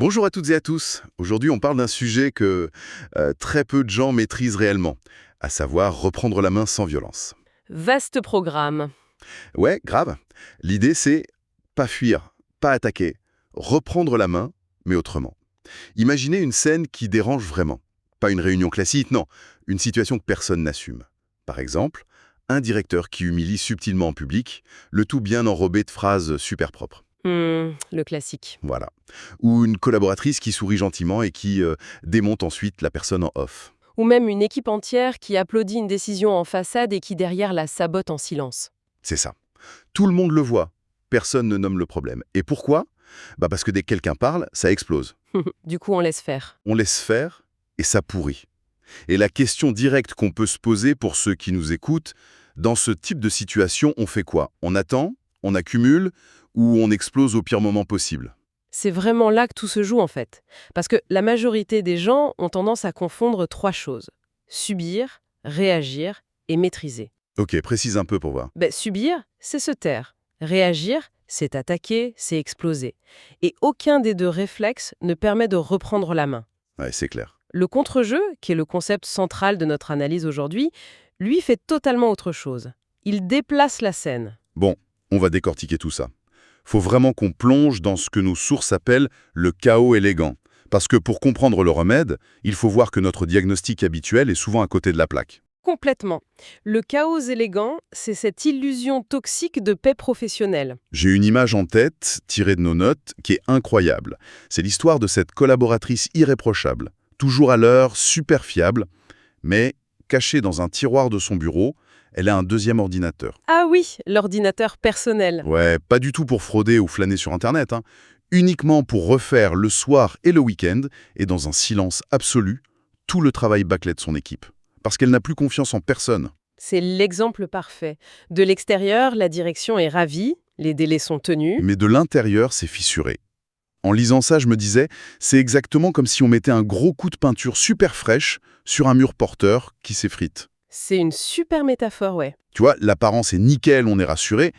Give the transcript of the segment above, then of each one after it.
Bonjour à toutes et à tous. Aujourd'hui, on parle d'un sujet que très peu de gens maîtrisent réellement, à savoir reprendre la main sans violence. Vaste programme. Ouais, grave. L'idée, c'est pas fuir, pas attaquer, reprendre la main, mais autrement. Imaginez une scène qui dérange vraiment. Pas une réunion classique, non. Une situation que personne n'assume. Par exemple, un directeur qui humilie subtilement en public, le tout bien enrobé de phrases super propres. Le classique. Voilà. Ou une collaboratrice qui sourit gentiment et qui démonte ensuite la personne en off. Ou même une équipe entière qui applaudit une décision en façade et qui derrière la sabote en silence. C'est ça. Tout le monde le voit. Personne ne nomme le problème. Et pourquoi? Parce que dès que quelqu'un parle, ça explose. Du coup, on laisse faire. On laisse faire et ça pourrit. Et la question directe qu'on peut se poser pour ceux qui nous écoutent, dans ce type de situation, on fait quoi? On attend? On accumule? Ou on explose au pire moment possible? C'est vraiment là que tout se joue en fait. Parce que la majorité des gens ont tendance à confondre trois choses. Subir, réagir et maîtriser. Ok, précise un peu pour voir. Subir, c'est se taire. Réagir, c'est attaquer, c'est exploser. Et aucun des deux réflexes ne permet de reprendre la main. Ouais, c'est clair. Le contre-jeu, qui est le concept central de notre analyse aujourd'hui, lui fait totalement autre chose. Il déplace la scène. Bon, on va décortiquer tout ça. Faut vraiment qu'on plonge dans ce que nos sources appellent le chaos élégant. Parce que pour comprendre le remède, il faut voir que notre diagnostic habituel est souvent à côté de la plaque. Complètement. Le chaos élégant, c'est cette illusion toxique de paix professionnelle. J'ai une image en tête, tirée de nos notes, qui est incroyable. C'est l'histoire de cette collaboratrice irréprochable, toujours à l'heure, super fiable, mais cachée dans un tiroir de son bureau, elle a un deuxième ordinateur. Ah oui, l'ordinateur personnel. Ouais, pas du tout pour frauder ou flâner sur Internet, hein. Uniquement pour refaire le soir et le week-end, et dans un silence absolu, tout le travail bâclé de son équipe. Parce qu'elle n'a plus confiance en personne. C'est l'exemple parfait. De l'extérieur, la direction est ravie, les délais sont tenus. Mais de l'intérieur, c'est fissuré. En lisant ça, je me disais, c'est exactement comme si on mettait un gros coup de peinture super fraîche sur un mur porteur qui s'effrite. C'est une super métaphore, ouais. Tu vois, l'apparence est nickel, on est rassuré,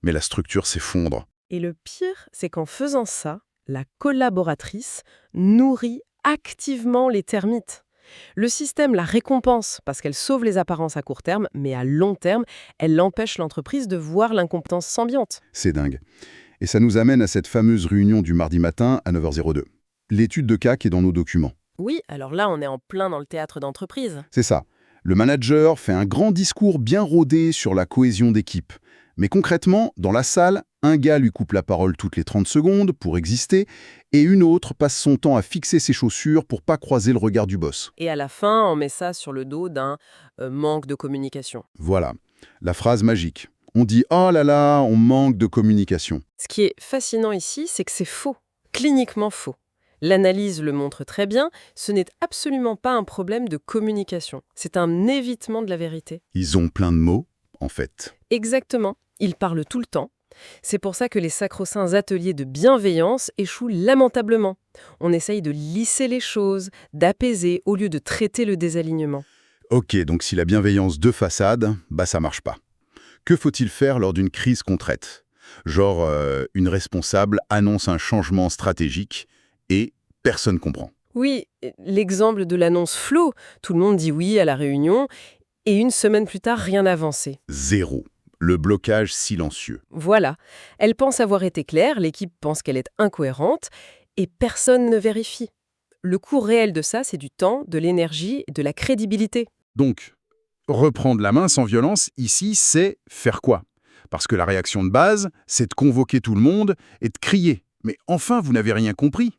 mais la structure s'effondre. Et le pire, c'est qu'en faisant ça, la collaboratrice nourrit activement les termites. Le système la récompense parce qu'elle sauve les apparences à court terme, mais à long terme, elle empêche l'entreprise de voir l'incompétence ambiante. C'est dingue. Et ça nous amène à cette fameuse réunion du mardi matin à 9h02. L'étude de cas qui est dans nos documents. Oui, alors là, on est en plein dans le théâtre d'entreprise. C'est ça. Le manager fait un grand discours bien rodé sur la cohésion d'équipe. Mais concrètement, dans la salle, un gars lui coupe la parole toutes les 30 secondes pour exister, et une autre passe son temps à fixer ses chaussures pour pas croiser le regard du boss. Et à la fin, on met ça sur le dos d'un manque de communication. Voilà, la phrase magique. On dit « Oh là là, on manque de communication ». Ce qui est fascinant ici, c'est que c'est faux, cliniquement faux. L'analyse le montre très bien, ce n'est absolument pas un problème de communication. C'est un évitement de la vérité. Ils ont plein de mots, en fait. Exactement, ils parlent tout le temps. C'est pour ça que les sacro-saints ateliers de bienveillance échouent lamentablement. On essaye de lisser les choses, d'apaiser, au lieu de traiter le désalignement. Ok, donc si la bienveillance de façade, ça marche pas. Que faut-il faire lors d'une crise qu'on traite? Genre, une responsable annonce un changement stratégique et personne comprend. Oui, l'exemple de l'annonce flow, tout le monde dit oui à la réunion, et une semaine plus tard, rien n'a avancé. Zéro. Le blocage silencieux. Voilà, elle pense avoir été claire, l'équipe pense qu'elle est incohérente, et personne ne vérifie. Le coût réel de ça, c'est du temps, de l'énergie et de la crédibilité. Donc, reprendre la main sans violence, ici, c'est faire quoi? Parce que la réaction de base, c'est de convoquer tout le monde et de crier. Mais enfin, vous n'avez rien compris.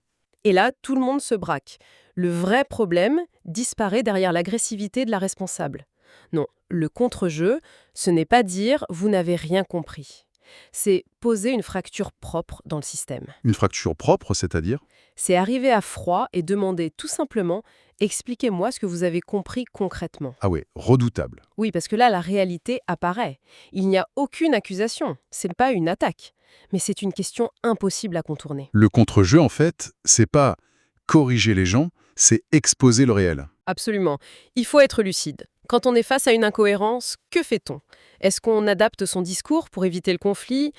Et là, tout le monde se braque. Le vrai problème disparaît derrière l'agressivité de la responsable. Non, le contre-jeu, ce n'est pas dire « vous n'avez rien compris ». C'est poser une fracture propre dans le système. Une fracture propre, c'est-à-dire? C'est arriver à froid et demander tout simplement « expliquez-moi ce que vous avez compris concrètement ». Ah ouais, redoutable. Oui, parce que là, la réalité apparaît. Il n'y a aucune accusation, c'est pas une attaque. Mais c'est une question impossible à contourner. Le contre-jeu, en fait, c'est pas corriger les gens, c'est exposer le réel. Absolument. Il faut être lucide. Quand on est face à une incohérence, que fait-on? Est-ce qu'on adapte son discours pour éviter le conflit?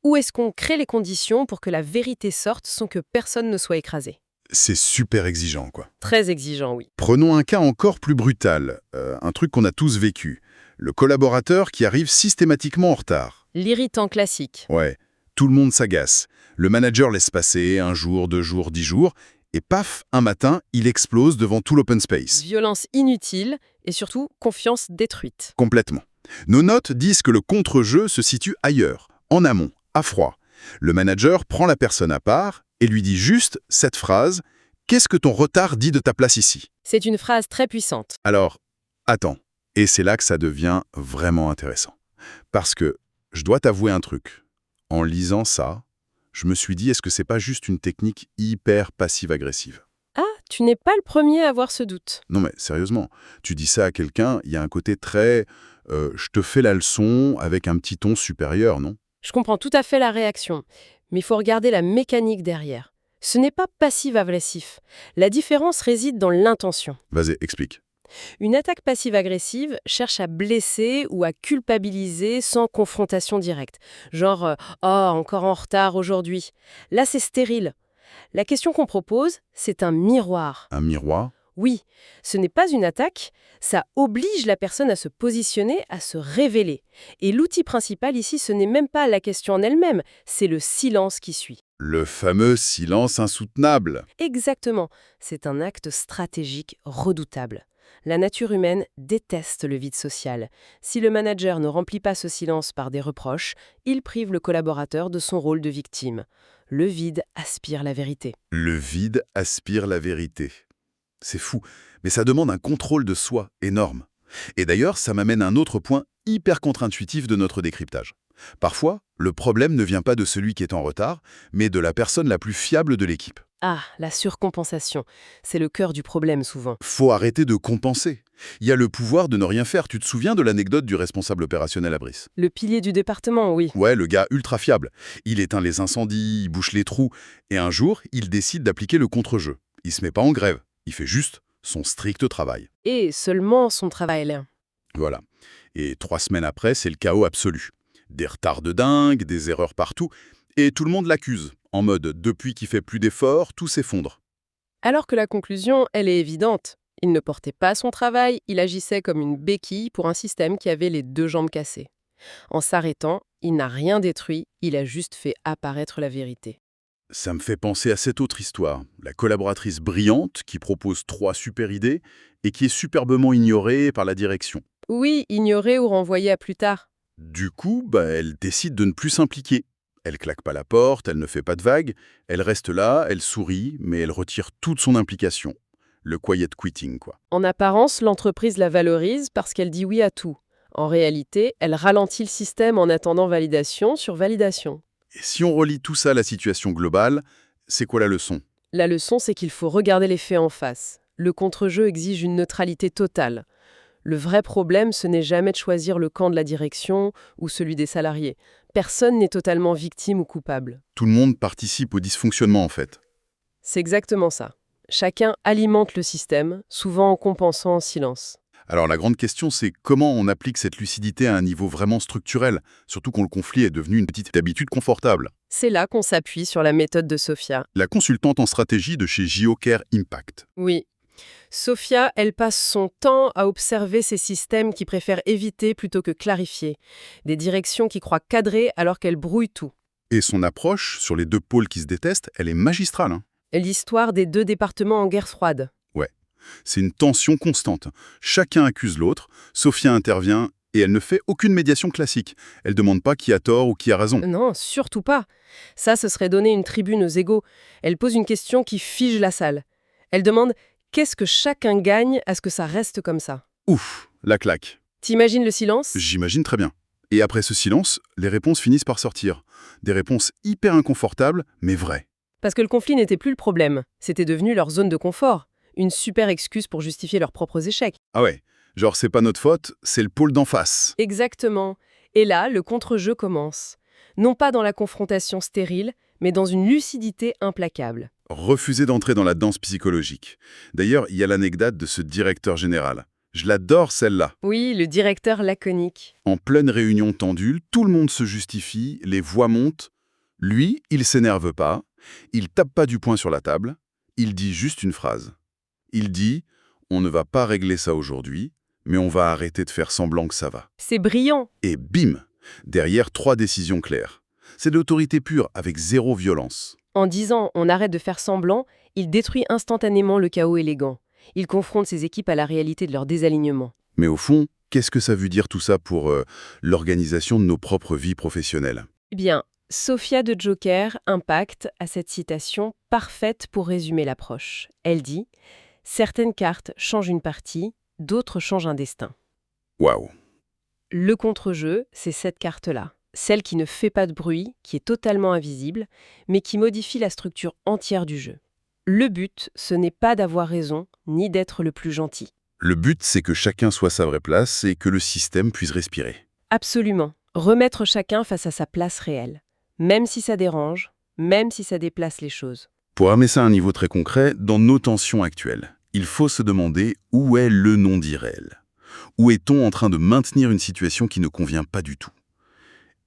Ou est-ce qu'on crée les conditions pour que la vérité sorte sans que personne ne soit écrasé? C'est super exigeant, quoi. Très exigeant, oui. Prenons un cas encore plus brutal, un truc qu'on a tous vécu. Le collaborateur qui arrive systématiquement en retard. L'irritant classique. Ouais, tout le monde s'agace. Le manager laisse passer 1 jour, 2 jours, 10 jours, et paf, un matin, il explose devant tout l'open space. Violence inutile et surtout confiance détruite. Complètement. Nos notes disent que le contre-jeu se situe ailleurs, en amont, à froid. Le manager prend la personne à part et lui dit juste cette phrase « Qu'est-ce que ton retard dit de ta place ici ?» C'est une phrase très puissante. Alors, attends. Et c'est là que ça devient vraiment intéressant. Parce que, je dois t'avouer un truc. En lisant ça, je me suis dit, est-ce que c'est pas juste une technique hyper passive-agressive? Ah, tu n'es pas le premier à avoir ce doute. Non mais, sérieusement, tu dis ça à quelqu'un, il y a un côté très je te fais la leçon avec un petit ton supérieur, non? Je comprends tout à fait la réaction, mais il faut regarder la mécanique derrière. Ce n'est pas passif-agressif. La différence réside dans l'intention. Vas-y, explique. Une attaque passive-agressive cherche à blesser ou à culpabiliser sans confrontation directe. Genre « Oh, encore en retard aujourd'hui ». Là, c'est stérile. La question qu'on propose, c'est un miroir. Un miroir? Oui, ce n'est pas une attaque, ça oblige la personne à se positionner, à se révéler. Et l'outil principal ici, ce n'est même pas la question en elle-même, c'est le silence qui suit. Le fameux silence insoutenable. Exactement, c'est un acte stratégique redoutable. La nature humaine déteste le vide social. Si le manager ne remplit pas ce silence par des reproches, il prive le collaborateur de son rôle de victime. Le vide aspire la vérité. Le vide aspire la vérité. C'est fou, mais ça demande un contrôle de soi énorme. Et d'ailleurs, ça m'amène à un autre point hyper contre-intuitif de notre décryptage. Parfois, le problème ne vient pas de celui qui est en retard, mais de la personne la plus fiable de l'équipe. Ah, la surcompensation. C'est le cœur du problème souvent. Faut arrêter de compenser. Il y a le pouvoir de ne rien faire. Tu te souviens de l'anecdote du responsable opérationnel à Brice? Le pilier du département, oui. Ouais, le gars ultra fiable. Il éteint les incendies, il bouche les trous, et un jour, il décide d'appliquer le contre-jeu. Il se met pas en grève, il fait juste son strict travail. Et seulement son travail. Voilà. Et 3 semaines après, c'est le chaos absolu. Des retards de dingue, des erreurs partout, et tout le monde l'accuse. En mode, depuis qu'il fait plus d'efforts, tout s'effondre. Alors que la conclusion, elle est évidente. Il ne portait pas son travail, il agissait comme une béquille pour un système qui avait les 2 jambes cassées. En s'arrêtant, il n'a rien détruit, il a juste fait apparaître la vérité. Ça me fait penser à cette autre histoire, la collaboratrice brillante qui propose 3 super idées et qui est superbement ignorée par la direction. Oui, ignoré ou renvoyé à plus tard. Du coup, elle décide de ne plus s'impliquer. Elle claque pas la porte, elle ne fait pas de vagues, elle reste là, elle sourit, mais elle retire toute son implication. Le quiet quitting, quoi. En apparence, l'entreprise la valorise parce qu'elle dit oui à tout. En réalité, elle ralentit le système en attendant validation sur validation. Et si on relie tout ça à la situation globale, c'est quoi la leçon? La leçon, c'est qu'il faut regarder les faits en face. Le contre-jeu exige une neutralité totale. Le vrai problème, ce n'est jamais de choisir le camp de la direction ou celui des salariés. Personne n'est totalement victime ou coupable. Tout le monde participe au dysfonctionnement, en fait. C'est exactement ça. Chacun alimente le système, souvent en compensant en silence. Alors la grande question, c'est comment on applique cette lucidité à un niveau vraiment structurel, surtout quand le conflit est devenu une petite habitude confortable. C'est là qu'on s'appuie sur la méthode de Sophia. La consultante en stratégie de chez JioCare Impact. Oui. Sophia, elle passe son temps à observer ces systèmes qui préfèrent éviter plutôt que clarifier. Des directions qui croient cadrer alors qu'elles brouillent tout. Et son approche sur les 2 pôles qui se détestent, elle est magistrale. L'histoire des 2 départements en guerre froide. Ouais, c'est une tension constante. Chacun accuse l'autre, Sophia intervient et elle ne fait aucune médiation classique. Elle demande pas qui a tort ou qui a raison. Non, surtout pas. Ça, ce serait donner une tribune aux égaux. Elle pose une question qui fige la salle. Elle demande « Qu'est-ce que chacun gagne à ce que ça reste comme ça ?» Ouf, la claque. T'imagines le silence ? J'imagine très bien. Et après ce silence, les réponses finissent par sortir. Des réponses hyper inconfortables, mais vraies. Parce que le conflit n'était plus le problème. C'était devenu leur zone de confort. Une super excuse pour justifier leurs propres échecs. Ah ouais, genre c'est pas notre faute, c'est le pôle d'en face. Exactement. Et là, le contre-jeu commence. Non pas dans la confrontation stérile, mais dans une lucidité implacable. Refuser d'entrer dans la danse psychologique. D'ailleurs, il y a l'anecdote de ce directeur général. Je l'adore celle-là. Oui, le directeur laconique. En pleine réunion tendue, tout le monde se justifie, les voix montent. Lui, il s'énerve pas, il tape pas du poing sur la table, Il dit juste une phrase. Il dit « On ne va pas régler ça aujourd'hui, mais on va arrêter de faire semblant que ça va. C'est brillant. » Et bim! Derrière, 3 décisions claires. C'est de l'autorité pure, avec zéro violence. En disant on arrête de faire semblant, il détruit instantanément le chaos élégant. Il confronte ses équipes à la réalité de leur désalignement. Mais au fond, qu'est-ce que ça veut dire tout ça pour l'organisation de nos propres vies professionnelles? Eh bien, Sophia de Joker impacte à cette citation parfaite pour résumer l'approche. Elle dit « Certaines cartes changent une partie, d'autres changent un destin. » Waouh! Le contre-jeu, c'est cette carte-là. Celle qui ne fait pas de bruit, qui est totalement invisible, mais qui modifie la structure entière du jeu. Le but, ce n'est pas d'avoir raison, ni d'être le plus gentil. Le but, c'est que chacun soit à sa vraie place et que le système puisse respirer. Absolument. Remettre chacun face à sa place réelle. Même si ça dérange, même si ça déplace les choses. Pour amener ça à un niveau très concret, dans nos tensions actuelles, il faut se demander où est le non-dit réel. Où est-on en train de maintenir une situation qui ne convient pas du tout?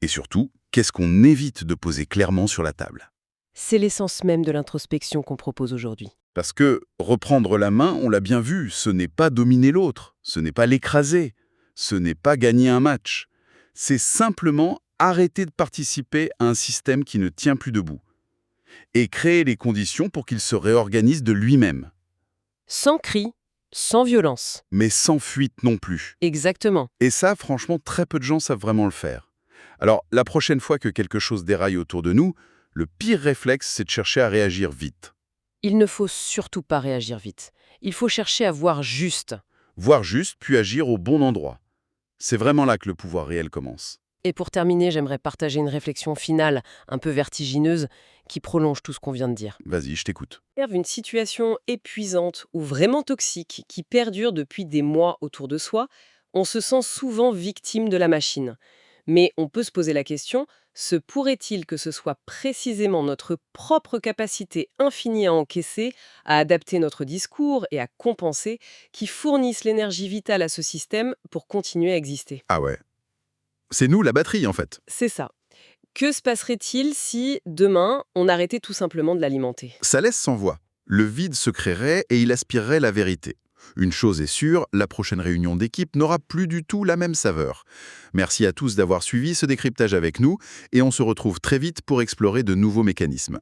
Et surtout, qu'est-ce qu'on évite de poser clairement sur la table? C'est l'essence même de l'introspection qu'on propose aujourd'hui. Parce que reprendre la main, on l'a bien vu, ce n'est pas dominer l'autre, ce n'est pas l'écraser, ce n'est pas gagner un match. C'est simplement arrêter de participer à un système qui ne tient plus debout et créer les conditions pour qu'il se réorganise de lui-même, Sans cri, sans violence. mais sans fuite non plus. Exactement. Et ça, franchement, très peu de gens savent vraiment le faire. Alors, la prochaine fois que quelque chose déraille autour de nous, le pire réflexe, c'est de chercher à réagir vite. Il ne faut surtout pas réagir vite. Il faut chercher à voir juste. Voir juste, puis agir au bon endroit. C'est vraiment là que le pouvoir réel commence. Et pour terminer, j'aimerais partager une réflexion finale, un peu vertigineuse, qui prolonge tout ce qu'on vient de dire. Vas-y, je t'écoute. Une situation épuisante ou vraiment toxique qui perdure depuis des mois autour de soi, on se sent souvent victime de la machine. Mais on peut se poser la question, se pourrait-il que ce soit précisément notre propre capacité infinie à encaisser, à adapter notre discours et à compenser, qui fournissent l'énergie vitale à ce système pour continuer à exister? Ah ouais. C'est nous, la batterie, en fait. C'est ça. Que se passerait-il si, demain, on arrêtait tout simplement de l'alimenter? Ça laisse sans voix. Le vide se créerait et il aspirerait la vérité. Une chose est sûre, la prochaine réunion d'équipe n'aura plus du tout la même saveur. Merci à tous d'avoir suivi ce décryptage avec nous et on se retrouve très vite pour explorer de nouveaux mécanismes.